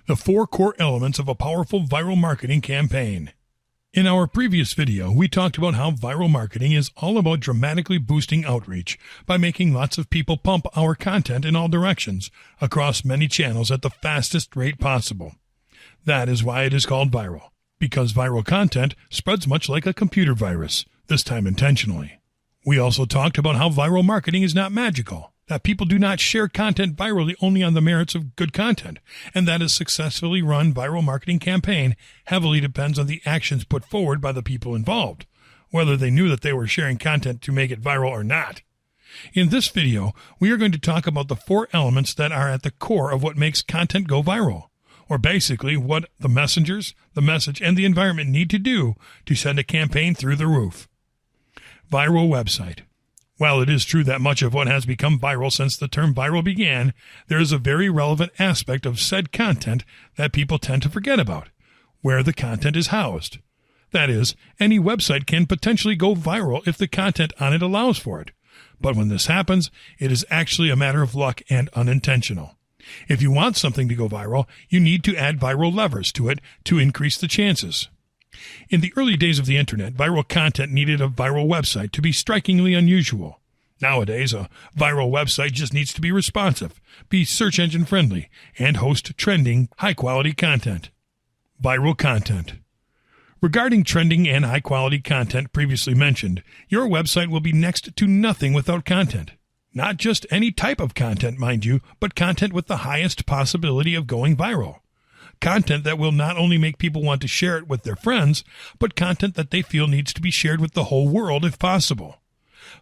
The 4 core elements of a powerful viral marketing campaign. In our previous video, we talked about how viral marketing is all about dramatically boosting outreach by making lots of people pump our content in all directions across many channels at the fastest rate possible. That is why it is called viral, because viral content spreads much like a computer virus, this time intentionally. We also talked about how viral marketing is not magical, that people do not share content virally only on the merits of good content, and that a successfully run viral marketing campaign heavily depends on the actions put forward by the people involved, whether they knew that they were sharing content to make it viral or not. In this video, we are going to talk about the 4 elements that are at the core of what makes content go viral, or basically what the messengers, the message, and the environment need to do to send a campaign through the roof. Viral website. While it is true that much of what has become viral since the term viral began, there is a very relevant aspect of said content that people tend to forget about: where the content is housed. That is, any website can potentially go viral if the content on it allows for it. But when this happens, it is actually a matter of luck and unintentional. If you want something to go viral, you need to add viral levers to it to increase the chances. In the early days of the internet, viral content needed a viral website to be strikingly unusual. Nowadays, a viral website just needs to be responsive, be search engine friendly, and host trending, high-quality content. Viral content. Regarding trending and high-quality content previously mentioned, your website will be next to nothing without content. Not just any type of content, mind you, but content with the highest possibility of going viral. Content that will not only make people want to share it with their friends, but content that they feel needs to be shared with the whole world if possible.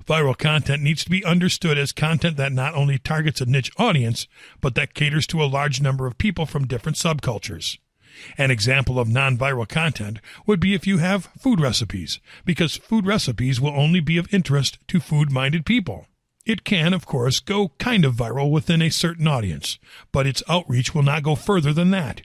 Viral content needs to be understood as content that not only targets a niche audience, but that caters to a large number of people from different subcultures. An example of non-viral content would be if you have food recipes, because food recipes will only be of interest to food-minded people. It can, of course, go kind of viral within a certain audience, but its outreach will not go further than that.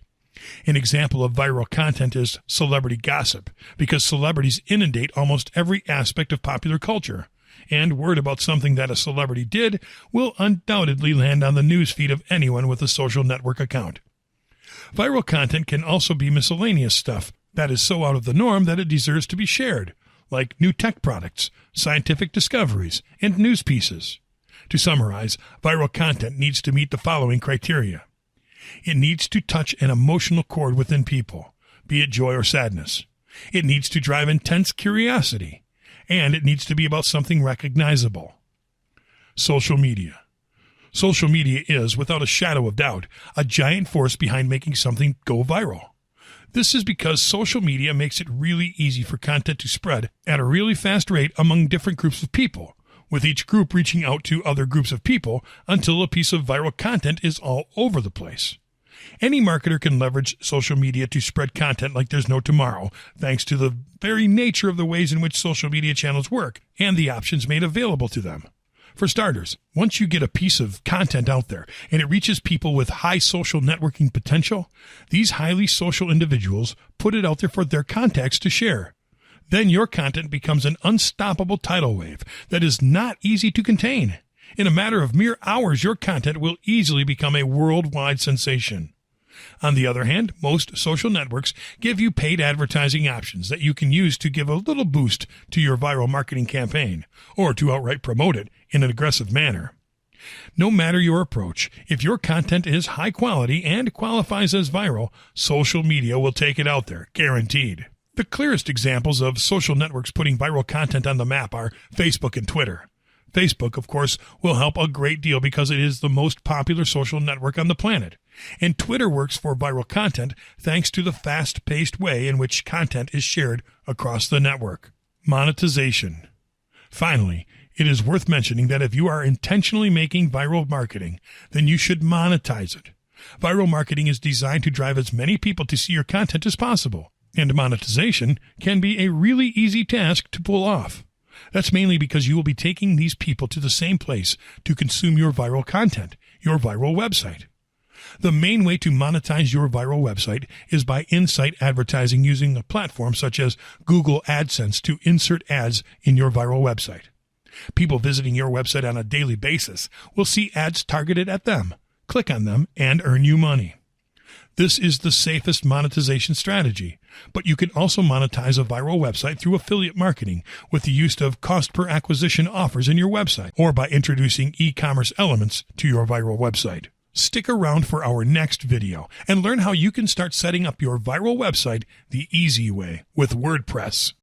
An example of viral content is celebrity gossip, because celebrities inundate almost every aspect of popular culture, and word about something that a celebrity did will undoubtedly land on the newsfeed of anyone with a social network account. Viral content can also be miscellaneous stuff that is so out of the norm that it deserves to be shared, like new tech products, scientific discoveries, and news pieces. To summarize, viral content needs to meet the following criteria. It needs to touch an emotional chord within people, be it joy or sadness. It needs to drive intense curiosity, and it needs to be about something recognizable. Social media. Social media is, without a shadow of doubt, a giant force behind making something go viral. This is because social media makes it really easy for content to spread at a really fast rate among different groups of people, with each group reaching out to other groups of people until a piece of viral content is all over the place. Any marketer can leverage social media to spread content like there's no tomorrow, thanks to the very nature of the ways in which social media channels work and the options made available to them. For starters, once you get a piece of content out there and it reaches people with high social networking potential, these highly social individuals put it out there for their contacts to share. Then your content becomes an unstoppable tidal wave that is not easy to contain. In a matter of mere hours, your content will easily become a worldwide sensation. On the other hand, most social networks give you paid advertising options that you can use to give a little boost to your viral marketing campaign, or to outright promote it in an aggressive manner. No matter your approach, if your content is high quality and qualifies as viral, social media will take it out there, guaranteed. The clearest examples of social networks putting viral content on the map are Facebook and Twitter. Facebook, of course, will help a great deal because it is the most popular social network on the planet. And Twitter works for viral content thanks to the fast-paced way in which content is shared across the network. Monetization. Finally, it is worth mentioning that if you are intentionally making viral marketing, then you should monetize it. Viral marketing is designed to drive as many people to see your content as possible, and monetization can be a really easy task to pull off. That's mainly because you will be taking these people to the same place to consume your viral content, your viral website. The main way to monetize your viral website is by in-site advertising using a platform such as Google AdSense to insert ads in your viral website. People visiting your website on a daily basis will see ads targeted at them, click on them, and earn you money. This is the safest monetization strategy, but you can also monetize a viral website through affiliate marketing with the use of cost per acquisition offers in your website or by introducing e-commerce elements to your viral website. Stick around for our next video and learn how you can start setting up your viral website the easy way with WordPress.